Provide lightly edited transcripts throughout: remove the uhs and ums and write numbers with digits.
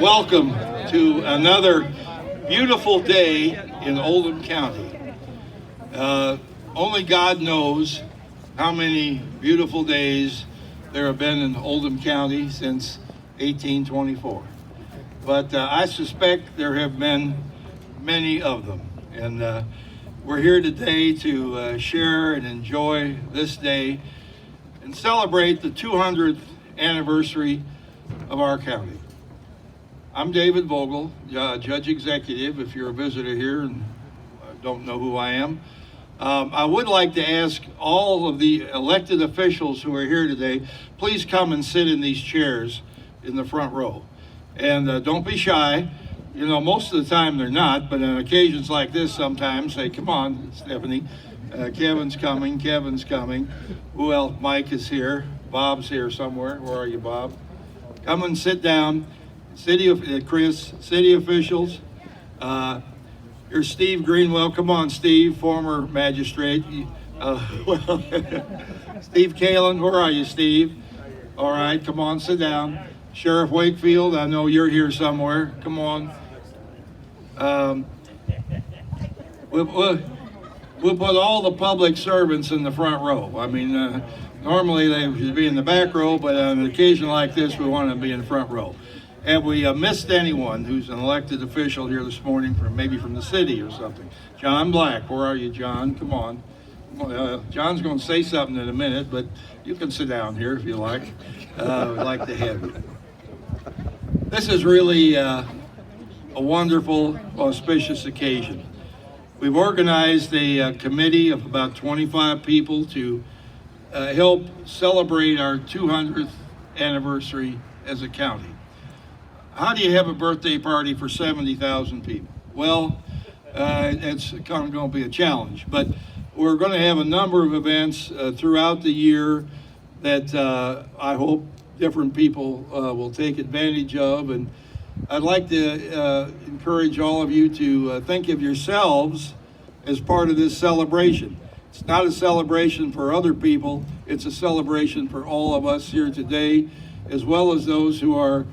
welcome to another beautiful day in Oldham County. Only God knows how many beautiful days there have been in Oldham County since 1824. But I suspect there have been many of them. And we're here today to share and enjoy this day and celebrate the 200th anniversary of our county. I'm David Vogel, Judge Executive, if you're a visitor here and don't know who I am. I would like to ask all of the elected officials who are here today, please come and sit in these chairs in the front row. And don't be shy. You know, most of the time they're not, but on occasions like this, sometimes say, come on, Stephanie, Kevin's coming. Who else? Mike is here. Bob's here somewhere. Where are you, Bob? Come and sit down. Chris, city officials. Here's Steve Greenwell. Come on, Steve, former magistrate. Steve Kalen, where are you, Steve? All right, come on, sit down. Sheriff Wakefield, I know you're here somewhere. Come on. We'll put all the public servants in the front row. I mean, normally they should be in the back row, but on an occasion like this, we want to be in the front row. Have we missed anyone who's an elected official here this morning, maybe from the city or something? John Black, where are you, John? Come on. John's going to say something in a minute, but you can sit down here if you like. We'd like to have you. This is really a wonderful, auspicious occasion. We've organized a committee of about 25 people to help celebrate our 200th anniversary as a county. How do you have a birthday party for 70,000 people? Well, it's kind of going to be a challenge, but we're going to have a number of events throughout the year that I hope different people will take advantage of. And I'd like to encourage all of you to think of yourselves as part of this celebration. It's not a celebration for other people, it's a celebration for all of us here today, as well as those who are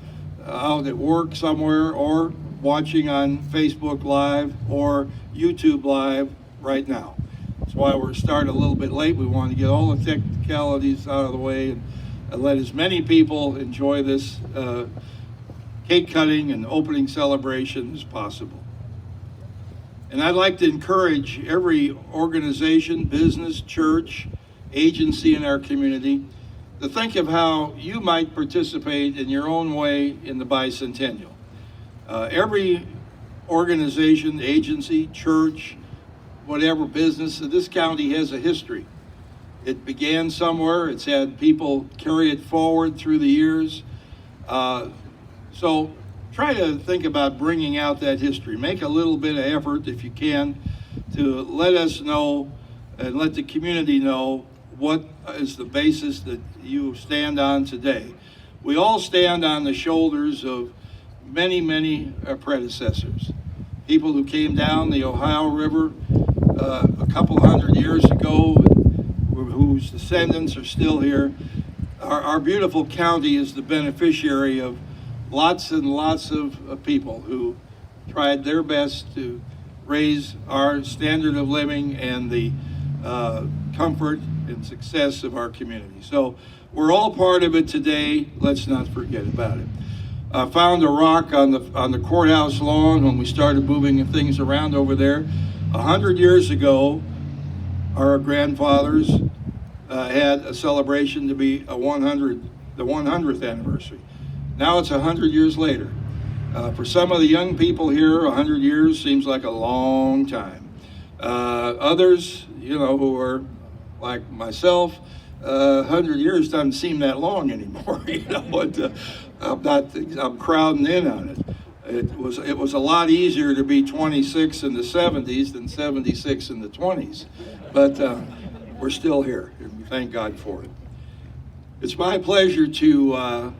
out at work somewhere or watching on Facebook Live or YouTube Live right now. That's why we're starting a little bit late. We want to get all the technicalities out of the way and let as many people enjoy this cake cutting and opening celebration as possible. And I'd like to encourage every organization, business, church, agency in our community to think of how you might participate in your own way in the Bicentennial. Every organization, agency, church, whatever business, this county has a history. It began somewhere, it's had people carry it forward through the years. So try to think about bringing out that history. Make a little bit of effort, if you can, to let us know and let the community know what is the basis that you stand on today. We all stand on the shoulders of many predecessors. People who came down the Ohio River a couple hundred years ago, whose descendants are still here. Our beautiful county is the beneficiary of lots and lots of people who tried their best to raise our standard of living and the comfort and success of our community. So we're all part of it today. Let's not forget about it. I found a rock on the courthouse lawn when we started moving things around over there. 100 years ago, our grandfathers had a celebration to be the 100th anniversary. Now it's 100 years later. For some of the young people here, 100 years seems like a long time. Others, who are like myself, 100 years doesn't seem that long anymore. I'm crowding in on it. It was a lot easier to be 26 in the 70s than 76 in the 20s, but we're still here, and we thank God for it. It's my pleasure to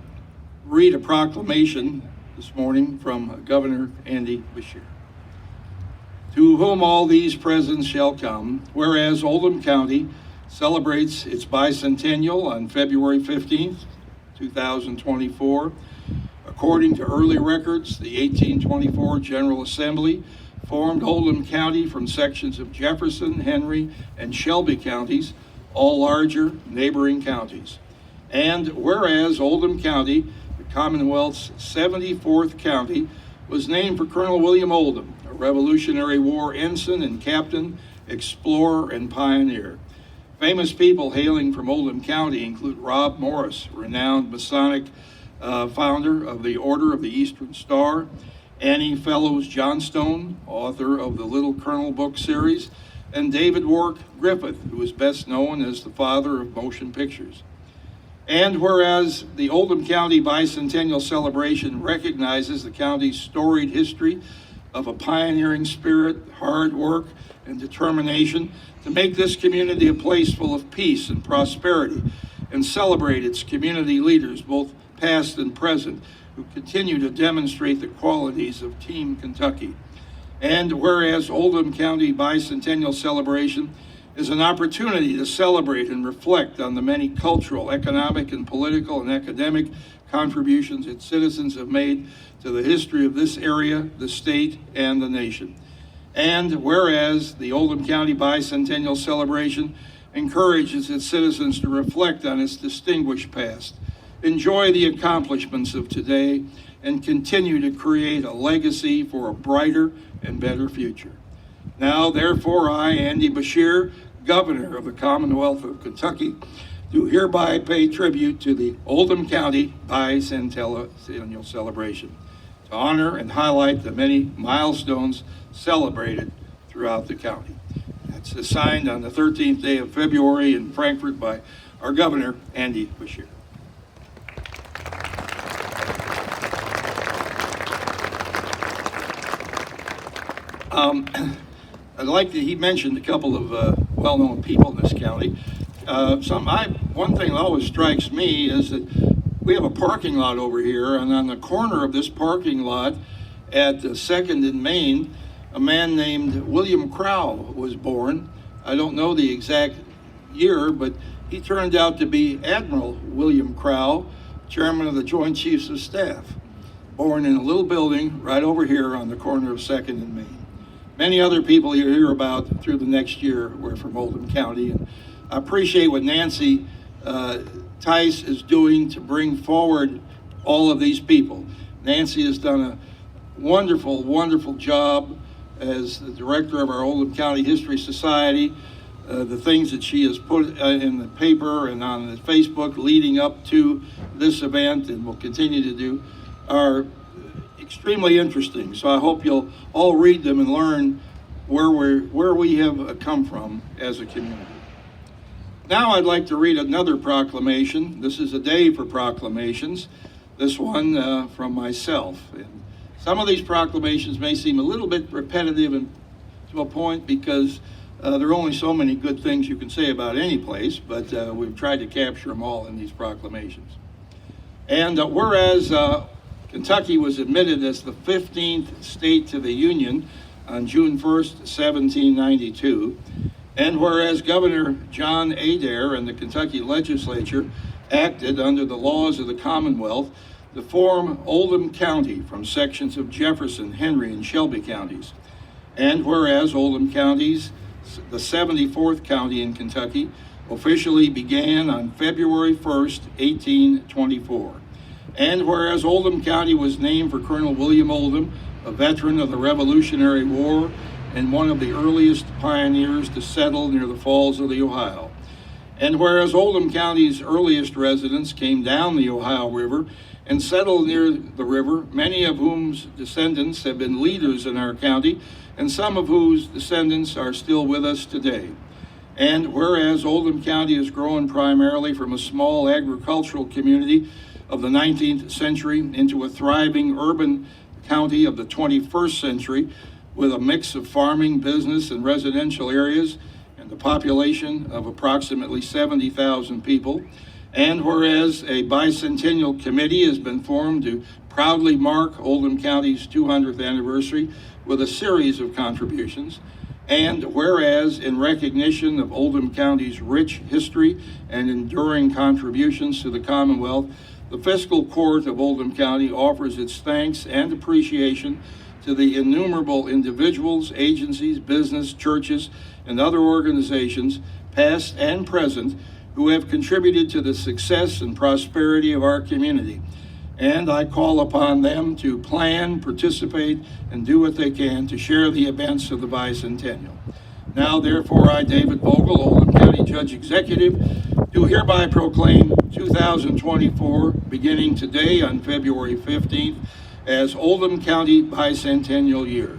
read a proclamation this morning from Governor Andy Beshear. To whom all these presents shall come, whereas Oldham County celebrates its bicentennial on February 15th, 2024. According to early records, the 1824 General Assembly formed Oldham County from sections of Jefferson, Henry, and Shelby counties, all larger neighboring counties. And whereas Oldham County, the Commonwealth's 74th county, was named for Colonel William Oldham, a Revolutionary War ensign and captain, explorer, and pioneer. Famous people hailing from Oldham County include Rob Morris, renowned Masonic founder of the Order of the Eastern Star, Annie Fellows Johnstone, author of the Little Colonel book series, and David Wark Griffith, who is best known as the father of motion pictures. And whereas the Oldham County Bicentennial celebration recognizes the county's storied history of a pioneering spirit, hard work, and determination to make this community a place full of peace and prosperity, and celebrate its community leaders, both past and present, who continue to demonstrate the qualities of Team Kentucky. And whereas Oldham County Bicentennial celebration is an opportunity to celebrate and reflect on the many cultural, economic, and political and academic contributions its citizens have made to the history of this area, the state, and the nation. And whereas the Oldham County Bicentennial celebration encourages its citizens to reflect on its distinguished past, enjoy the accomplishments of today, and continue to create a legacy for a brighter and better future. Now, therefore, I, Andy Beshear, Governor of the Commonwealth of Kentucky, do hereby pay tribute to the Oldham County Bicentennial celebration to honor and highlight the many milestones celebrated throughout the county. That's signed on the 13th day of February in Frankfort by our Governor, Andy Beshear. I'd like to, he mentioned a couple of well-known people in this county. One thing that always strikes me is that we have a parking lot over here, and on the corner of this parking lot at 2nd and Main, a man named William Crow was born. I don't know the exact year, but he turned out to be Admiral William Crow, Chairman of the Joint Chiefs of Staff, born in a little building right over here on the corner of 2nd and Main. Many other people you hear about through the next year were from Oldham County, and I appreciate what Nancy Tice is doing to bring forward all of these people. Nancy has done a wonderful, wonderful job as the director of our Oldham County History Society. The things that she has put in the paper and on the Facebook leading up to this event, and will continue to do, are extremely interesting. So I hope you'll all read them and learn where we have come from as a community. Now I'd like to read another proclamation. This is a day for proclamations. This one from myself. And some of these proclamations may seem a little bit repetitive and to a point, because there are only so many good things you can say about any place, but we've tried to capture them all in these proclamations. And whereas Kentucky was admitted as the 15th state to the Union on June 1st, 1792, and whereas Governor John Adair and the Kentucky legislature acted under the laws of the Commonwealth to form Oldham County from sections of Jefferson, Henry, and Shelby counties, and whereas Oldham County's the 74th county in Kentucky officially began on February 1st, 1824. And whereas Oldham County was named for Colonel William Oldham, a veteran of the Revolutionary War and one of the earliest pioneers to settle near the Falls of the Ohio. And whereas Oldham County's earliest residents came down the Ohio River and settled near the river, many of whose descendants have been leaders in our county, and some of whose descendants are still with us today. And whereas Oldham County has grown primarily from a small agricultural community of the 19th century into a thriving urban county of the 21st century with a mix of farming, business, and residential areas, and a population of approximately 70,000 people. And whereas a bicentennial committee has been formed to proudly mark Oldham County's 200th anniversary with a series of contributions. And whereas in recognition of Oldham County's rich history and enduring contributions to the Commonwealth, the Fiscal Court of Oldham County offers its thanks and appreciation to the innumerable individuals, agencies, business, churches, and other organizations, past and present, who have contributed to the success and prosperity of our community. And I call upon them to plan, participate, and do what they can to share the events of the Bicentennial. Now, therefore, I, David Vogel, Oldham County Judge Executive, do hereby proclaim 2024, beginning today on February 15th, as Oldham County Bicentennial Year,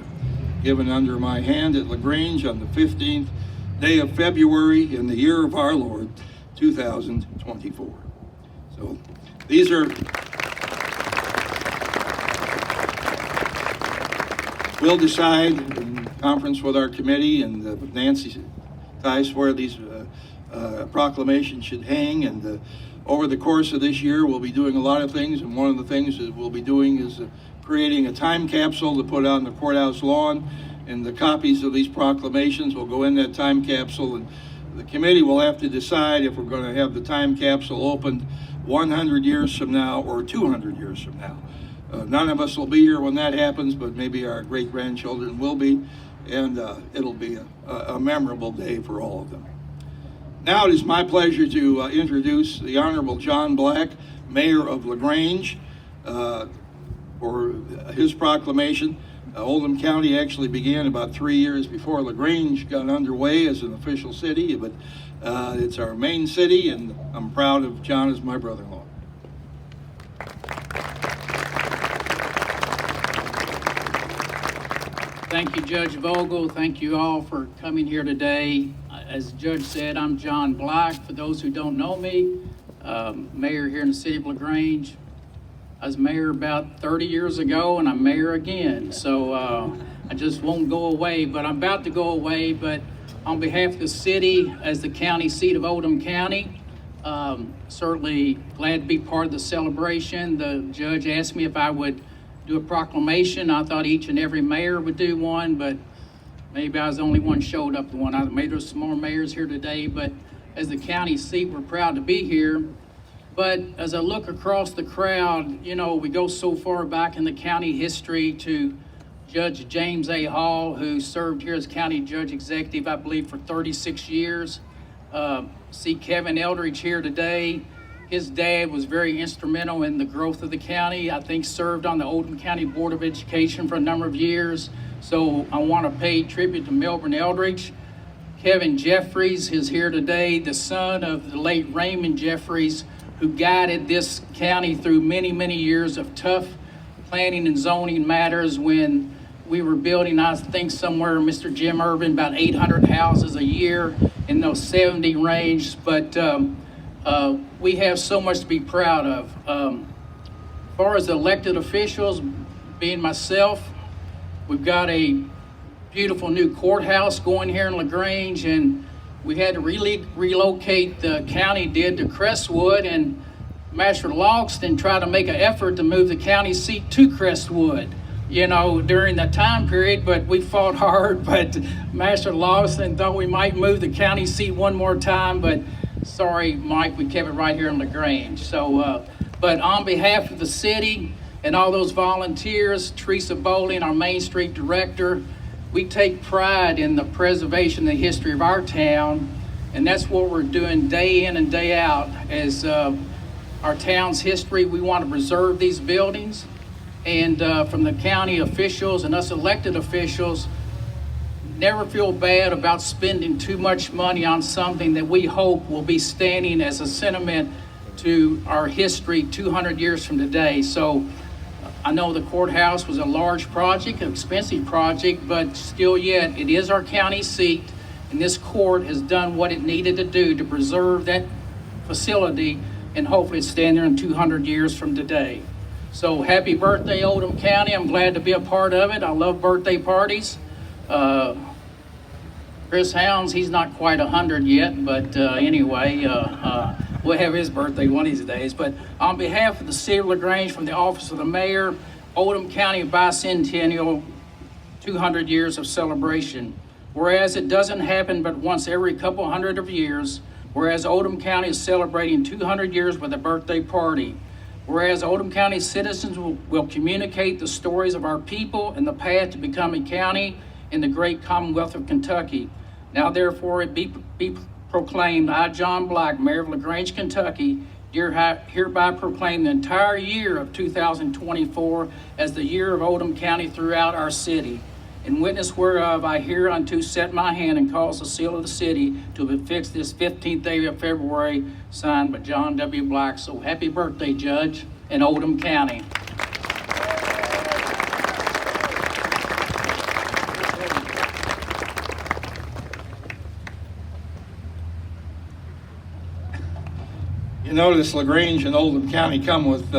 given under my hand at LaGrange on the 15th day of February in the year of our Lord, 2024. So these are, we'll decide in conference with our committee and with Nancy Tice where these proclamations should hang, and over the course of this year we'll be doing a lot of things, and one of the things that we'll be doing is creating a time capsule to put out on the courthouse lawn, and the copies of these proclamations will go in that time capsule, and the committee will have to decide if we're going to have the time capsule opened 100 years from now or 200 years from now. None of us will be here when that happens, but maybe our great-grandchildren will be, and it'll be a memorable day for all of them. Now it is my pleasure to introduce the Honorable John Black, Mayor of LaGrange, for his proclamation. Oldham County actually began about 3 years before LaGrange got underway as an official city, but it's our main city, and I'm proud of John as my brother-in-law. Thank you, Judge Vogel. Thank you all for coming here today. As the judge said, I'm John Black. For those who don't know me, mayor here in the city of LaGrange. I was mayor about 30 years ago, and I'm mayor again. So I just won't go away, but I'm about to go away. But on behalf of the city, as the county seat of Oldham County, certainly glad to be part of the celebration. The judge asked me if I would do a proclamation. I thought each and every mayor would do one, but maybe I was the only one showed up to one. Maybe there's some more mayors here today, but as the county seat, we're proud to be here. But as I look across the crowd, you know, we go so far back in the county history to Judge James A. Hall, who served here as county judge executive, I believe, for 36 years. See Kevin Eldridge here today. His dad was very instrumental in the growth of the county. I think served on the Oldham County Board of Education for a number of years. So I want to pay tribute to Melbourne Eldridge. Kevin Jeffries is here today, the son of the late Raymond Jeffries, who guided this county through many, many years of tough planning and zoning matters when we were building, I think somewhere, Mr. Jim Urban, about 800 houses a year in those 70 range. But we have so much to be proud of. As far as elected officials, being myself, we've got a beautiful new courthouse going here in LaGrange, and we had to relocate, the county did, to Crestwood, and Master Logston tried to make an effort to move the county seat to Crestwood, you know, during that time period, but we fought hard. But Master Logston thought we might move the county seat one more time, but sorry, Mike, we kept it right here in LaGrange. So, but on behalf of the city and all those volunteers, Teresa Bowling, our Main Street director, we take pride in the preservation and the history of our town, and that's what we're doing day in and day out. As our town's history, we want to preserve these buildings, and from the county officials and us elected officials, never feel bad about spending too much money on something that we hope will be standing as a sentiment to our history 200 years from today. So I know the courthouse was a large project, an expensive project, but still yet, it is our county seat, and this court has done what it needed to do to preserve that facility, and hopefully it's stand there in 200 years from today. So happy birthday, Oldham County. I'm glad to be a part of it. I love birthday parties. Chris Hounds, he's not quite 100 yet, but anyway, we'll have his birthday one of these days. But on behalf of the city of LaGrange, from the office of the mayor, Oldham County Bicentennial, 200 years of celebration. Whereas it doesn't happen but once every couple hundred of years, whereas Oldham County is celebrating 200 years with a birthday party. Whereas Oldham County citizens will communicate the stories of our people and the path to becoming county in the great Commonwealth of Kentucky. Now therefore it be proclaimed, I, John Black, Mayor of LaGrange, Kentucky, hereby proclaim the entire year of 2024 as the year of Oldham County throughout our city. In witness whereof, I hereunto set my hand and cause the seal of the city to be fixed this 15th day of February, signed by John W. Black. So happy birthday, Judge, in Oldham County. You notice LaGrange and Oldham County come with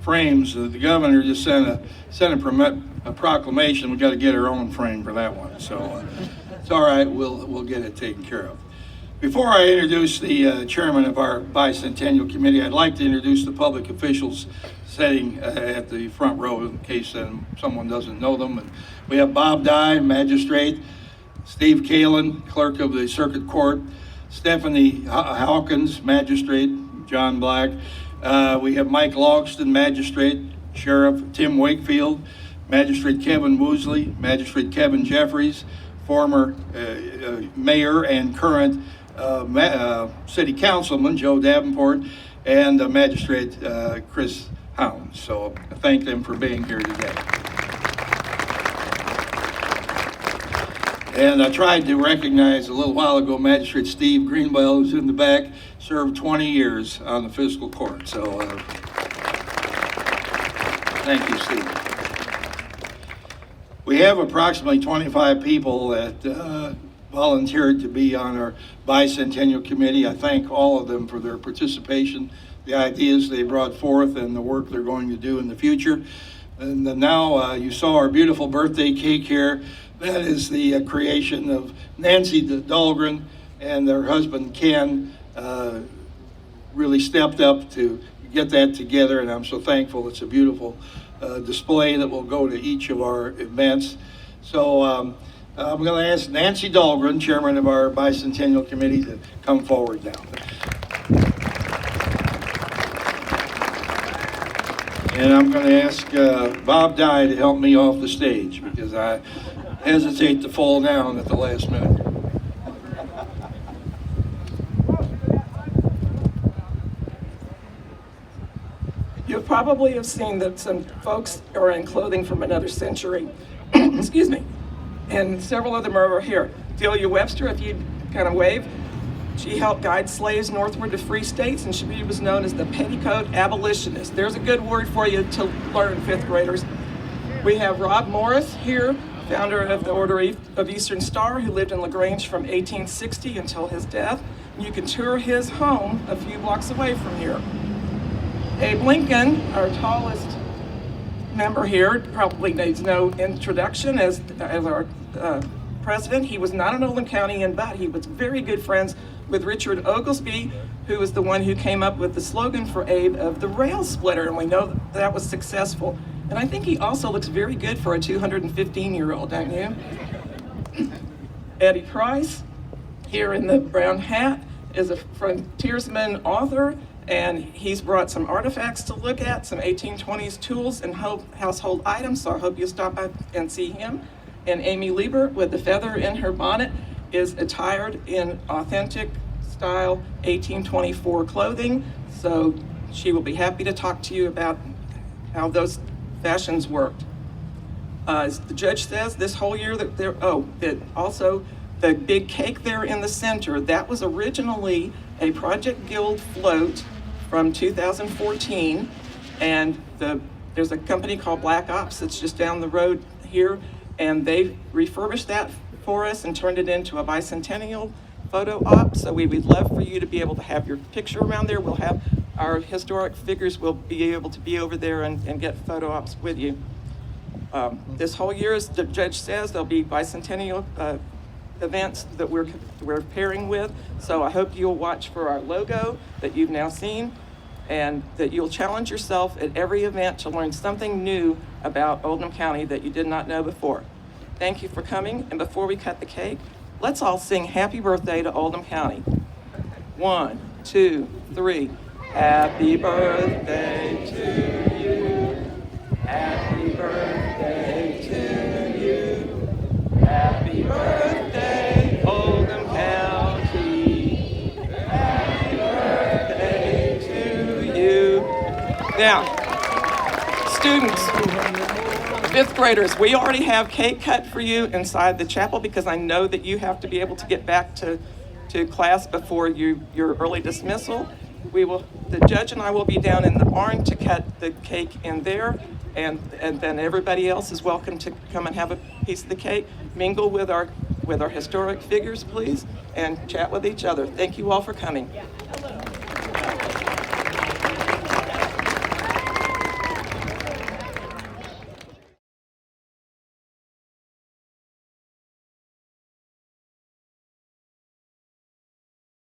frames. The governor just sent a proclamation. We got to get our own frame for that one. So it's all right. We'll get it taken care of. Before I introduce the chairman of our Bicentennial Committee, I'd like to introduce the public officials sitting at the front row in case someone doesn't know them. And we have Bob Dye, magistrate; Steve Kalin, clerk of the circuit court; Stephanie Hawkins, magistrate; John Black. We have Mike Logston, magistrate; Sheriff Tim Wakefield; Magistrate Kevin Woosley; Magistrate Kevin Jeffries; former mayor and current city councilman Joe Davenport; and Magistrate Chris Hound. So I thank them for being here today. And I tried to recognize a little while ago Magistrate Steve Greenwell, who's in the back, served 20 years on the fiscal court. So thank you, Steve. We have approximately 25 people that volunteered to be on our Bicentennial Committee. I thank all of them for their participation, the ideas they brought forth, and the work they're going to do in the future. And now you saw our beautiful birthday cake here. That is the creation of Nancy Dahlgren and their husband Ken. Really stepped up to get that together, and I'm so thankful. It's a beautiful display that will go to each of our events. So I'm going to ask Nancy Dahlgren, chairman of our Bicentennial Committee, to come forward now. And I'm going to ask Bob Dye to help me off the stage because I hesitate to fall down at the last minute. You probably have seen that some folks are in clothing from another century. Excuse me. And several of them are over here. Delia Webster, if you'd kind of wave. She helped guide slaves northward to free states, and she was known as the petticoat abolitionist. There's a good word for you to learn, fifth graders. We have Rob Morris here, founder of the Order of Eastern Star, who lived in LaGrange from 1860 until his death. You can tour his home a few blocks away from here. Abe Lincoln, our tallest member here, probably needs no introduction as our president. He was not an Oldham County, but he was very good friends with Richard Oglesby, who was the one who came up with the slogan for Abe of the rail splitter, and we know that was successful. And I think he also looks very good for a 215-year-old, don't you? Eddie Price, here in the brown hat, is a frontiersman author, and he's brought some artifacts to look at, some 1820s tools and household items, so I hope you'll stop by and see him. And Amy Lieber, with the feather in her bonnet, is attired in authentic style 1824 clothing, so she will be happy to talk to you about how those fashions worked. As the judge says, this whole year that also the big cake there in the center, that was originally a Project Guild float from 2014, and there's a company called Black Ops that's just down the road here, and they refurbished that for us and turned it into a bicentennial photo op. So we would love for you to be able to have your picture around there. We'll have our historic figures will be able to be over there and get photo ops with you. This whole year, as the judge says, there'll be bicentennial events that we're pairing with. So I hope you'll watch for our logo that you've now seen, and that you'll challenge yourself at every event to learn something new about Oldham County that you did not know before. Thank you for coming, and before we cut the cake, let's all sing happy birthday to Oldham County. 1, 2, 3. Happy birthday to you. Happy birthday to you. Happy birthday, Oldham County. Happy birthday to you. Now, students, fifth graders, we already have cake cut for you inside the chapel because I know that you have to be able to get back to class before your early dismissal. The judge and I will be down in the barn to cut the cake in there, and then everybody else is welcome to come and have a piece of the cake. Mingle with our historic figures, please, and chat with each other. Thank you all for coming.